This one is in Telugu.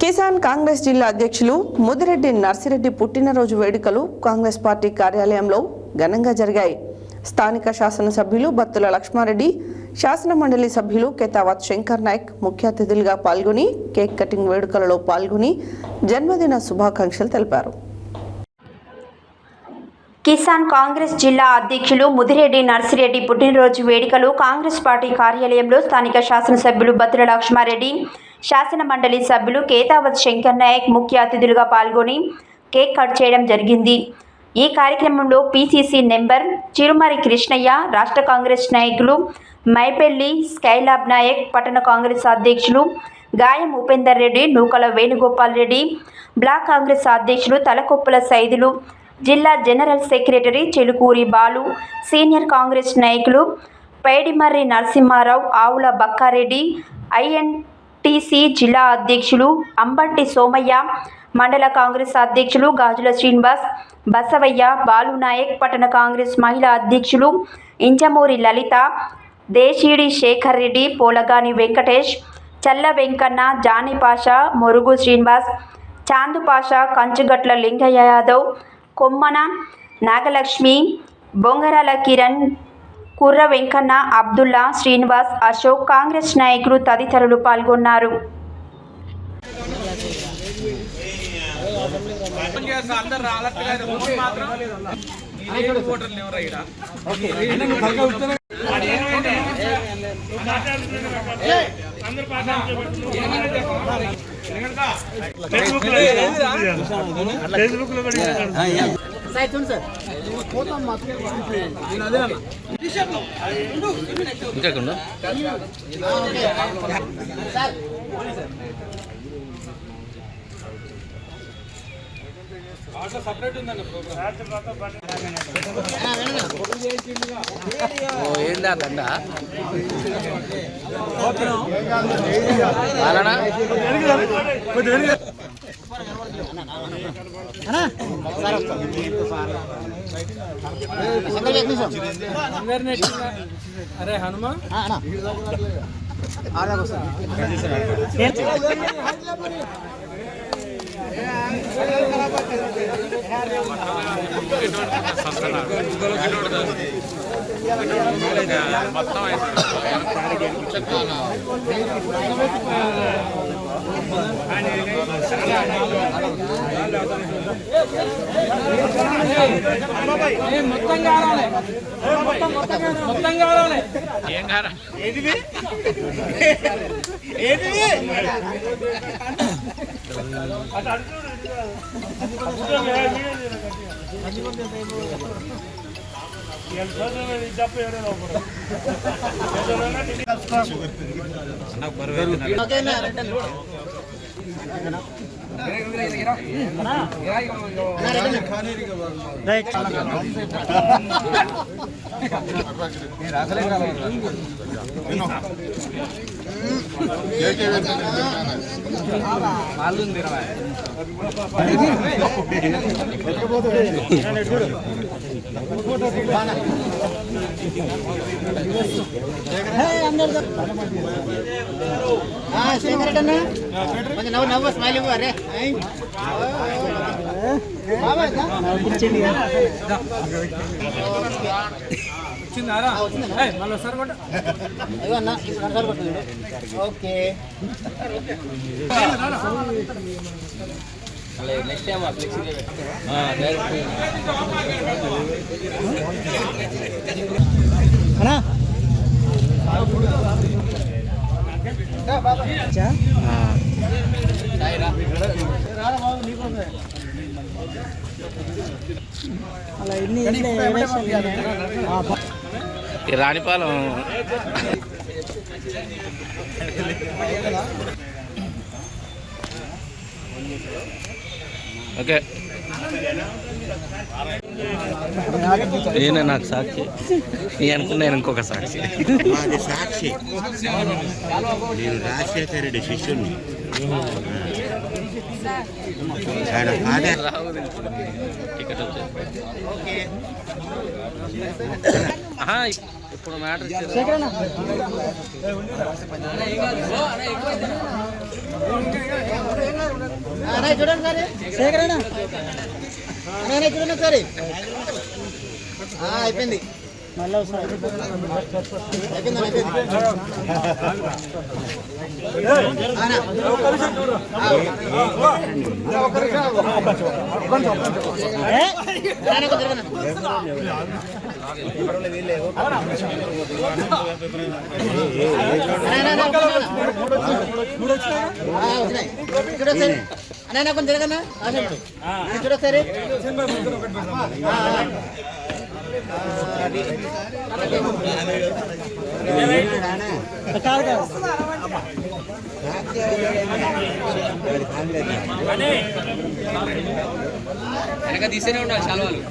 కిసాన్ కాంగ్రెస్ జిల్లా అధ్యక్షులు ముదిరెడ్డి నర్సిరెడ్డి పుట్టినరోజు వేడుకలు కాంగ్రెస్ పార్టీ కార్యాలయంలో ఘనంగా జరిగాయి. స్థానిక శాసనసభ్యులు బత్తుల లక్ష్మారెడ్డి, శాసన మండలి సభ్యులు కేతావత్ శంకర్ నాయక్ ముఖ్య అతిథులుగా పాల్గొని కేక్ కటింగ్ వేడుకలలో పాల్గొని జన్మదిన శుభాకాంక్షలు తెలిపారు. కిసాన్ కాంగ్రెస్ జిల్లా అధ్యక్షులు ముదిరెడ్డి నర్సిరెడ్డి పుట్టినరోజు వేడుకలు కాంగ్రెస్ పార్టీ కార్యాలయంలో స్థానిక శాసనసభ్యులు బత్తుల లక్ష్మారెడ్డి, శాసన మండలి సభ్యులు కేతావత్ శంకర్ నాయక్ ముఖ్య అతిథులుగా పాల్గొని కేక్ కట్ చేయడం జరిగింది. ఈ కార్యక్రమంలో పిసిసి నెంబర్ చిరుమరి కృష్ణయ్య, రాష్ట్ర కాంగ్రెస్ నాయకులు మైపెల్లి స్కైలాబ్ నాయక్, పట్టణ కాంగ్రెస్ అధ్యక్షులు గాయం ఉపేందర్ రెడ్డి, నూకల వేణుగోపాల్ రెడ్డి, బ్లాక్ కాంగ్రెస్ అధ్యక్షులు తలకొప్పుల సైదులు, జిల్లా general secretary Chelukuri Balu, senior Congress నాయకులు పైడిమర్రి నరసింహారావు, ఆవుల బక్కారెడ్డి, ఐఎన్టీసీ జిల్లా అధ్యక్షులు అంబట్టి సోమయ్య, మండల కాంగ్రెస్ అధ్యక్షులు గాజుల శ్రీనివాస్, బసవయ్య, బాలునాయక్, పట్టణ కాంగ్రెస్ మహిళా అధ్యక్షులు ఇంజమూరి లలిత, దేశీడి శేఖర్ రెడ్డి, పోలగాని వెంకటేష్, చల్ల వెంకన్న, జానీ పాషా, మొరుగు శ్రీనివాస్, చాందు పాషా, కంచుగట్ల లింగయ్య యాదవ్, కొమ్మన నాగలక్ష్మి, బొంగరాల కిరణ్, కుర్ర వెంకన్న, అబ్దుల్లా, శ్రీనివాస్, అశోక్, కాంగ్రెస్ నాయకులు తదితరులు పాల్గొన్నారు. సపరేట్ ఉందండి ఏందా దండ అరే హనుమా మొత్తం కావాలి, మొత్తం కావాలి. ఏం కారా నవ్వు స్మైల్ అరే మళ్ళీ sir okay next time Ranipalem okay ఈయన నాకు సాక్షి, నీ అనుకున్నా నేను ఇంకొక సాక్షి. మాది సాక్షి, నేను రాజశేఖర రెడ్డి శిష్యుని. ఇప్పుడు మ్యాటర్ చూడండి సరే శేఖరేనా అన్న చూడండి సరే అయిపోయింది మళ్ళీ చూడొకసారి అన్న కొంచెం జరగన్నా చూడొకసారి వెనక తీసేనే ఉండాలి చాలా వాళ్ళు